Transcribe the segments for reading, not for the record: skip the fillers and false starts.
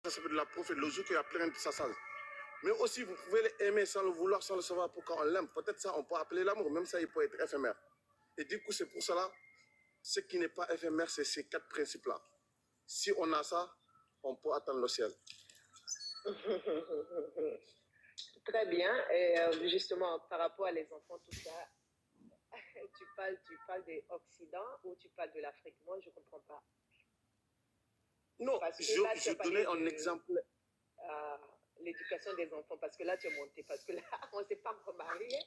ça peut de la prophète, le jour qu'il y a plein de ça. Mais aussi, vous pouvez l'aimer sans le vouloir, sans le savoir pourquoi on l'aime. Peut-être ça, on peut appeler l'amour, même ça, il peut être éphémère. Et du coup, c'est pour cela, ce qui n'est pas éphémère, c'est ces 4 principes-là. Si on a ça, on peut atteindre le ciel. Très bien. Et justement, par rapport à les enfants, tout ça, tu parles de l'Occident ou tu parles de l'Afrique? Moi, je ne comprends pas. Non, je donnais un exemple. L'éducation des enfants, parce que là, tu es monté, parce que là, on ne s'est pas encore marié,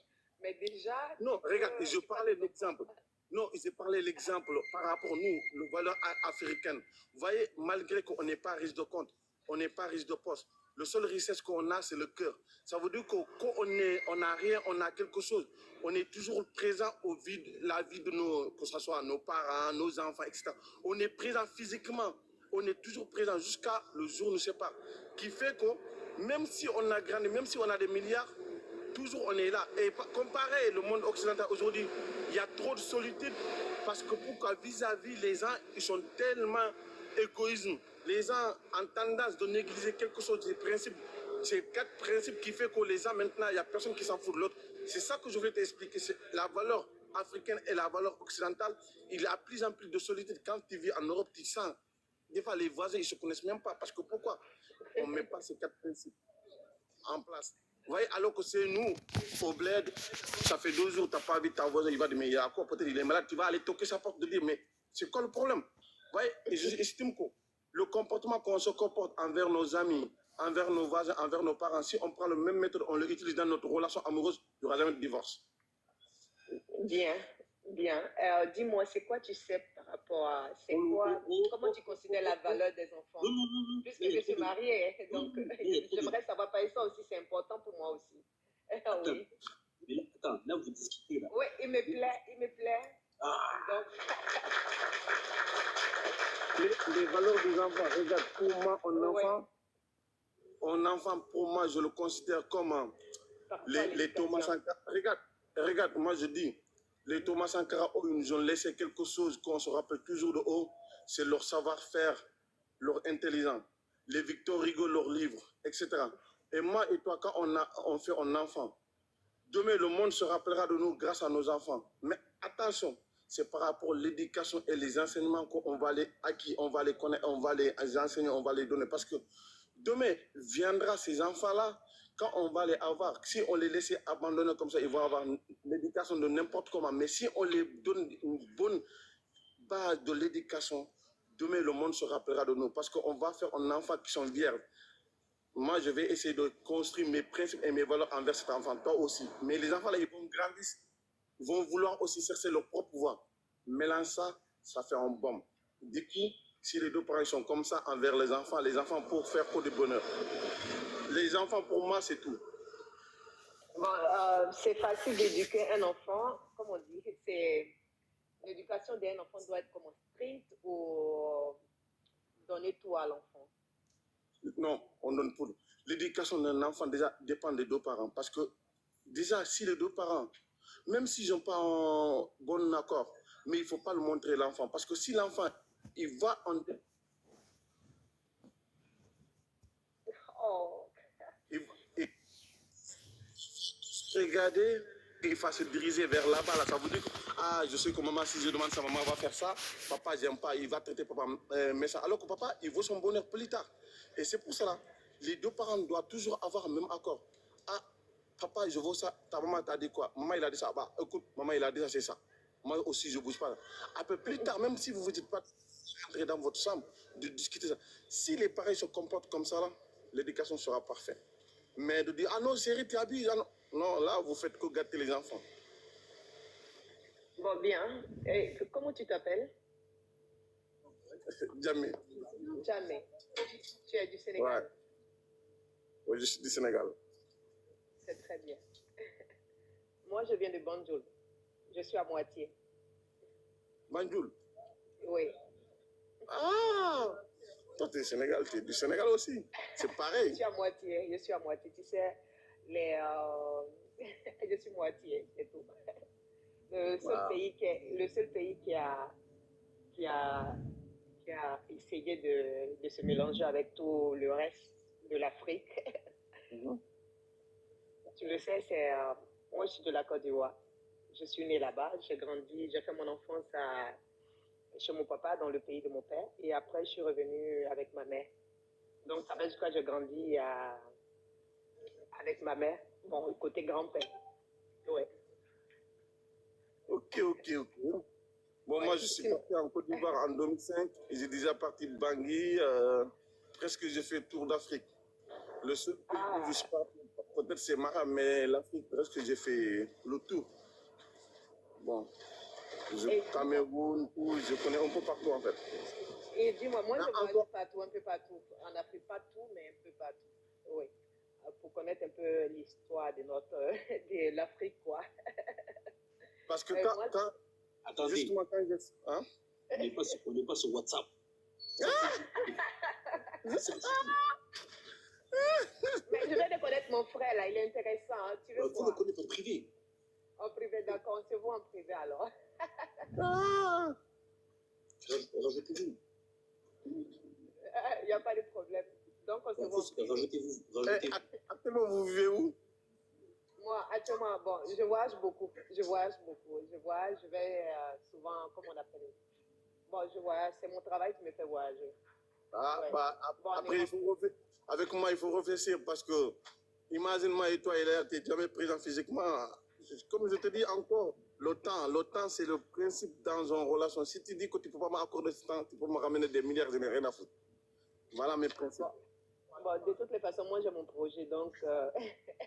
mais déjà... Non, regarde, je parlais d'exemple. Non, je parlais l'exemple par rapport à nous, le valeur africaine. Vous voyez, malgré qu'on n'est pas riche de compte, on n'est pas riche de poste, le seul richesse qu'on a, c'est le cœur. Ça veut dire que quand on n'a rien, on a quelque chose. On est toujours présent au vide, la vie de nos, que ce soit nos parents, nos enfants, etc. On est présent physiquement. On est toujours présent jusqu'à le jour ne sais pas. Qui fait que même si on a grandi, même si on a des milliards, toujours on est là. Et comparé le monde occidental aujourd'hui, il y a trop de solitude parce que pourquoi vis-à-vis les gens, ils sont tellement égoïstes. Les gens ont tendance de négliger quelque chose des principes. C'est 4 principes qui fait que les gens maintenant, il n'y a personne qui s'en fout de l'autre. C'est ça que je voulais t'expliquer. C'est la valeur africaine et la valeur occidentale. Il y a plus en plus de solitude. Quand tu vis en Europe, tu sens. Des fois, les voisins, ils ne se connaissent même pas. Parce que pourquoi on ne met pas ces 4 principes en place? Vous voyez, alors que c'est nous, au bled, ça fait 2 jours, tu n'as pas vu ta voisine, il va dire, mais il y a quoi? Peut-être il est malade, tu vas aller toquer sa porte, de dire, mais c'est quoi le problème? Vous voyez, et j'estime que le comportement qu'on se comporte envers nos amis, envers nos voisins, envers nos parents, si on prend le même méthode, on l'utilise dans notre relation amoureuse, il n'y aura jamais de divorce. Bien, bien. Dis-moi, c'est quoi tu sais par rapport à... C'est quoi... Comment tu considères la valeur des enfants? Puisque je suis mariée, donc j'aimerais savoir, parce que ça aussi, c'est important pour moi aussi. Oui. Attends, là, vous discutez, là. Oui, il me plaît, il me plaît. Donc... Les valeurs des enfants, regarde, pour moi, un enfant, pour moi, je le considère comme les Thomas Sankara. Regarde, moi je dis, les Thomas Sankara, ils nous ont laissé quelque chose qu'on se rappelle toujours de haut, c'est leur savoir-faire, leur intelligence. Les Victor Hugo, leurs livres, etc. Et moi et toi, quand on fait un enfant, demain le monde se rappellera de nous grâce à nos enfants. Mais attention, c'est par rapport à l'éducation et les enseignements qu'on va les acquis, on va les connaître, on va les enseigner, on va les donner. Parce que demain viendra ces enfants-là, quand on va les avoir, si on les laisse abandonner comme ça, ils vont avoir l'éducation de n'importe comment. Mais si on les donne une bonne base de l'éducation, demain le monde se rappellera de nous. Parce qu'on va faire un enfant qui sont vierges. Moi, je vais essayer de construire mes principes et mes valeurs envers cet enfant, toi aussi. Mais les enfants, là, ils vont grandir, ils vont vouloir aussi chercher leur propre voie. Mélange ça, ça fait un bombe. Du coup, si les deux parents sont comme ça envers les enfants pour faire pour du bonheur. Les enfants, pour moi, c'est tout. Bon, c'est facile d'éduquer un enfant, comme on dit, c'est l'éducation d'un enfant doit être comme stricte ou donner tout à l'enfant. Non, on donne pour. L'éducation d'un enfant déjà dépend des deux parents. Parce que déjà, si les deux parents, même s'ils n'ont pas un bon accord, mais il ne faut pas le montrer à l'enfant. Parce que si l'enfant, il va en... Oh. Il regarder, il va se diriger vers là-bas. Là. Ça veut dire que, ah, je sais que maman, si je demande ça, maman va faire ça. Papa, j'aime pas, il va traiter papa méchant. Alors que papa, il veut son bonheur plus tard. Et c'est pour cela, les deux parents doivent toujours avoir le même accord. Ah, papa, je veux ça. Ta maman t'a dit quoi? Maman, il a dit ça. Bah, écoute, maman, il a dit ça, c'est ça. Moi aussi, je ne bouge pas. Après, plus tard, même si vous ne vous dites pas entrer dans votre chambre, de discuter ça. Si les parents se comportent comme ça, l'éducation sera parfaite. Mais de dire, ah non, chérie, tu abuses. Ah non. Non, là, vous faites que gâter les enfants. Bon, bien. Et comment tu t'appelles? Jamais. Jamais. Tu es du Sénégal? Ouais. Oui, je suis du Sénégal. C'est très bien. Moi, je viens de Banjul. Je suis à moitié. Banjul? Oui. Ah! Toi, tu es Sénégal, tu es du Sénégal aussi. C'est pareil. Je suis à moitié. Tu sais, je suis moitié, c'est tout. Le seul pays qui a qui a essayé de se mélanger avec tout le reste de l'Afrique. Tu le sais, moi je suis de la Côte d'Ivoire. Je suis née là-bas, j'ai grandi, j'ai fait mon enfance chez mon papa dans le pays de mon père et après je suis revenue avec ma mère. Donc ça fait jusqu'à j'ai grandi avec ma mère, bon, côté grand-père. Ouais. Ok. Bon, moi, je suis parti en Côte d'Ivoire en 2005 et j'ai déjà parti de Bangui. Presque j'ai fait le tour d'Afrique. Le seul pays où je suis parti, peut-être c'est Mara, mais l'Afrique, presque j'ai fait le tour. Bon, Cameroun, tout, je connais un peu partout en fait. Et dis-moi, moi je voyage partout, un peu partout. En Afrique, pas tout, mais un peu partout. Oui. Pour connaître un peu l'histoire de de l'Afrique, quoi. Parce que Attendez, justement quand je... Hein? on n'est pas sur WhatsApp. Mais je vais connaître mon frère, là, il est intéressant. Hein. Tu veux Vous le connaissez en privé. En privé, d'accord, on se voit en privé alors. Rajoutez-vous. Il n'y a pas de problème. Donc on se voit en privé. Rajoutez-vous. Actuellement, vous vivez où? Moi, actuellement, bon, je voyage beaucoup. Je voyage, je vais souvent, comment on appelle? Bon, je voyage, c'est mon travail qui me fait voyager. Ouais. Après, avec moi, il faut réfléchir parce que, imagine-moi et toi, tu n'es jamais présent physiquement. Comme je te dis encore, le temps, c'est le principe dans une relation. Si tu dis que tu ne peux pas m'accorder ce temps, tu peux me ramener des milliards, je n'ai rien à foutre. Voilà mes principes. Bon, de toutes les façons, moi j'ai mon projet, donc...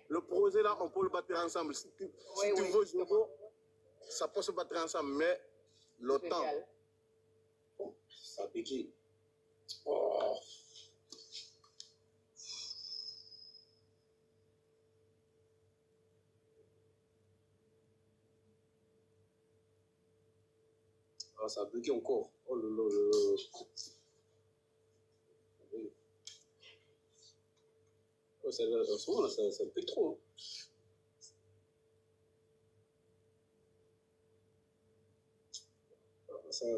Le projet là, on peut le battre ensemble. Si tu veux, je veux, ça peut se battre ensemble, mais le temps... Ça pique. Oh. Ah, ça a bugué encore. Oh là là là. Oh, ça pique trop. Ça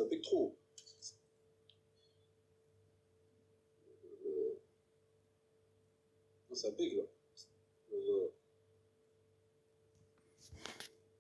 pique trop. Ça pique là.